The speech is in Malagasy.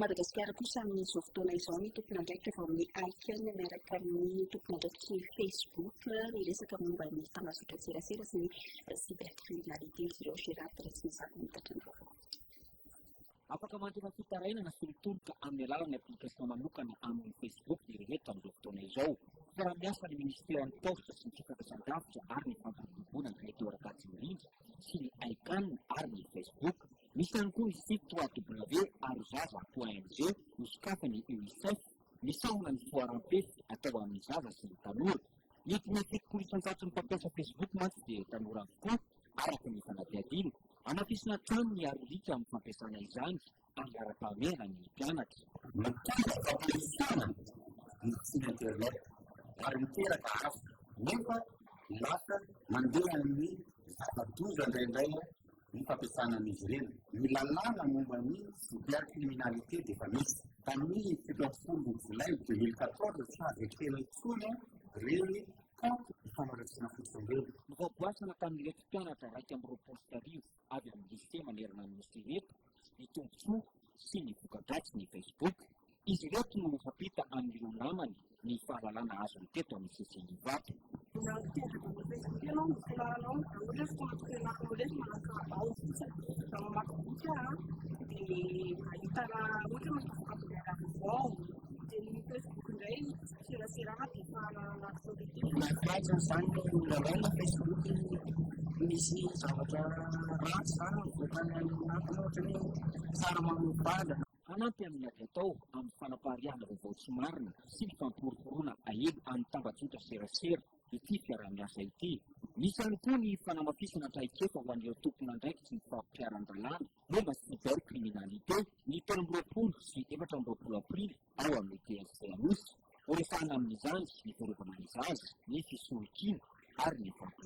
Madagasikara kosa amin'izao fotoana izao ny tompon'andraikitra vao amin'ny aikany miaraka amin'ny tompon'andraikitra Facebook ny resaka momba ny tambazotra-tserasera sy ny cybercriminalité izy ireo Gérard Ratsizaka mitatra ny vaovao. Afaka mandrena fitarainana sy mitoloka amin'ny alalan'ny application manokana amin'ny Facebook irehetra amin'izao fotoana izao. Miaramiasa ny Ministeran'ny Posta sy ny Fifandraisan-davitra ary ny fampirobona ny reto-arak'atsirindry sy ny ICANN ary ny Facebook. Misy ihany koa ny site www.arozaza.ng nosokafany UNICEF misahona ny foaram-pefy atao amin'ny zaza sy ny tanora. Entina fitokorisan-tsatso ny mpampiasa Facebook mantsy dia tanora avokoa araka ny fanadihadiana. Anafisina trano ny arorika amin'ny fampiasana izany ary ara-pahamehana ny mpianatra. Matana fampiasana ny sina internet ary miteraka hafa nefa lasa mandeha amin'ny zava-doza indraindray ny fampiasana an'izy ireny. Milalàna momba ny cybercriminalité dia efa misy. Tamin'ny 17 Jolay 2014 tsy azo ekena intsony ireny compte ifanaraisana fotsiny ireny. Novoaboasana tamin'ireto mpianatra 120 avy amin'ny lycée manerana ny nosy ireto ny tombontsoa sy ny voka-dratsy ny Facebook. Izy ireto no mifampita amin'ireo namany ny fahalalana azony teto amin'ny CCI Vato. Nakaja izany lalàna Facebook misy zavatra ratsy voatany anatiny ohatra hoe tsara mamombala. Hanampy amin'ny ady atao amin'ny fanapahariahana vaovao tsy marina sy ny fampiroforoana ahelo amin'ny tambazotra serasera ity fiarah-miasa ity. Misy ihany koa ny fanamafisana traikefa ho an'ireo tompon'andraikitra sy ny fampiaran-dalàna momba cybercriminalité ny 2020 sy 2020 aprily ao amin'ny TSC Anosy. Orefana amin'izany ny fiarovana ny zaza, ny fisolokiana ary ny fampianarana.